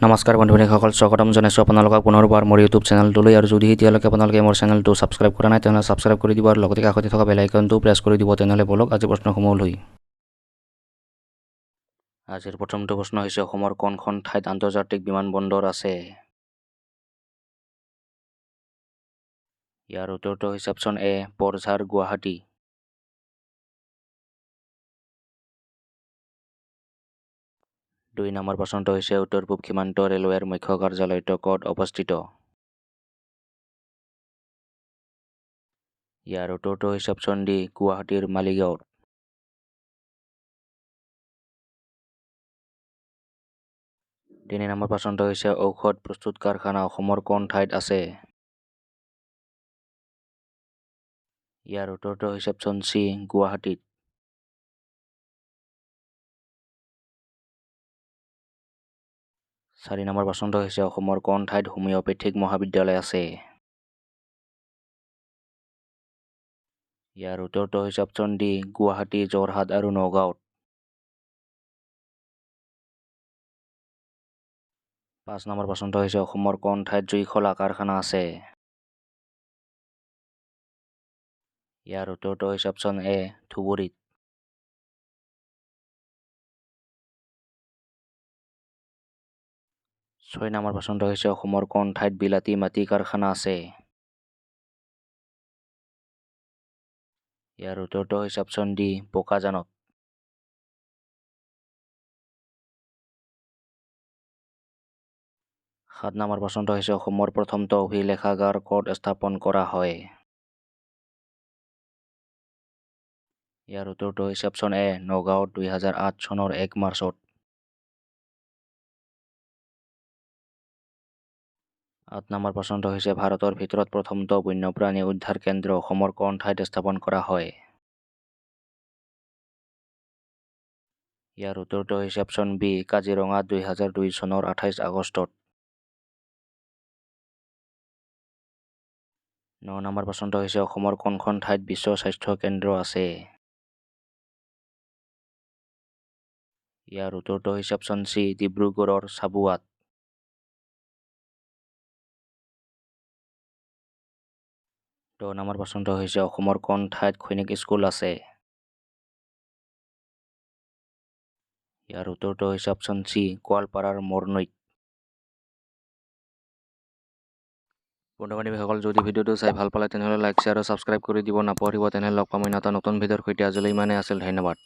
নমস্কাৰ বন্ধু-বান্ধৱীসকল, স্বাগতম জনাইছোঁ আপোনালোকক পুনৰবাৰ মোৰ ইউটিউব চেনেলটোলৈ। আৰু যদি এতিয়ালৈকে আপোনালোকে মোৰ চেনেলটো ছাবস্ক্ৰাইব কৰা নাই তেনেহ'লে ছাবস্ক্ৰাইব কৰি দিব আৰু লগতে কাষতে থকা বেল আইকনটো প্ৰেছ কৰি দিব। তেনেহ'লে বলক আজি প্ৰশ্নসমূহ লৈ। আজিৰ প্ৰথমটো প্ৰশ্ন হৈছে, অসমৰ কোনখন ঠাইত আন্তৰ্জাতিক বিমানবন্দৰ আছে? ইয়াৰ উত্তৰটো হৈছে অপশ্যন এ, বৰঝাৰ, গুৱাহাটী। দুই নম্বৰ প্ৰশ্নটো হৈছে, উত্তৰ পূব সীমান্ত ৰেলৱেৰ মুখ্য কাৰ্যালয়টো ক'ত অৱস্থিত? ইয়াৰ উত্তৰটো হৈছে অপশ্যন ডি, গুৱাহাটীৰ মালিগাঁৱত। তিনি নম্বৰ প্ৰশ্নটো হৈছে, ঔষধ প্ৰস্তুত কাৰখানা অসমৰ কোন ঠাইত আছে? ইয়াৰ উত্তৰটো হৈছে অপশ্যন চি, গুৱাহাটীত। চাৰি নম্বৰ প্ৰশ্নটো হৈছে, অসমৰ কোন ঠাইত হোমিঅ'পেথিক মহাবিদ্যালয় আছে? ইয়াৰ উত্তৰটো হৈছে অপশ্যন ডি, গুৱাহাটী, যোৰহাট আৰু নগাঁৱত। পাঁচ নম্বৰ প্ৰশ্নটো হৈছে, অসমৰ কোন ঠাইত জুইশলা কাৰখানা আছে? ইয়াৰ উত্তৰটো হৈছে অপশ্যন এ, ধুবুৰীত। ছয় নম্বৰ প্ৰশ্নটো হৈছে, অসমৰ কোন ঠাইত বিলাতী মাটি কাৰখানা আছে? ইয়াৰ উত্তৰটো হৈছে অপশ্যন ডি, বোকাজানত। সাত নম্বৰ প্ৰশ্নটো হৈছে, অসমৰ প্ৰথমটো অভিলেখাগাৰ ক'ত স্থাপন কৰা হয়? ইয়াৰ উত্তৰটো হৈছে অপশ্যন এ, নগাঁৱত 2008 চনৰ 1 মাৰ্চত। আঠ নম্বৰ প্ৰশ্নটো হৈছে, ভাৰতৰ ভিতৰত প্ৰথমটো বন্যপ্ৰাণী উদ্ধাৰ কেন্দ্ৰ অসমৰ কোন ঠাইত স্থাপন কৰা হয়? ইয়াৰ উত্তৰটো হৈছে অপশ্যন বি, কাজিৰঙাত 2002 চনৰ 28 আগষ্টত। 9 নম্বৰ প্ৰশ্নটো হৈছে, অসমৰ কোনখন ঠাইত বিশ্ব স্বাস্থ্য কেন্দ্ৰ আছে? ইয়াৰ উত্তৰটো হৈছে অপশ্যন চি, ডিব্ৰুগড়ৰ চাবুৱাত। 10 নম্বৰ প্ৰশ্নটো হৈছে, অসমৰ কোন ঠাইত সৈনিক স্কুল আছে? ইয়াৰ উত্তৰটো হৈছে অপশ্যন চি, গোৱালপাৰাৰ মৰনৈত। বন্ধু-বান্ধৱীসকল, যদি ভিডিঅ'টো চাই ভাল পালে তেনেহ'লে লাইক, শ্বেয়াৰ আৰু ছাবস্ক্ৰাইব কৰি দিব নাপাহৰিব। তেনেহ'লে লগ পাম এটা নতুন ভিডিঅ'ৰ সৈতে। আজিলৈ ইমানেই আছিল, ধন্যবাদ।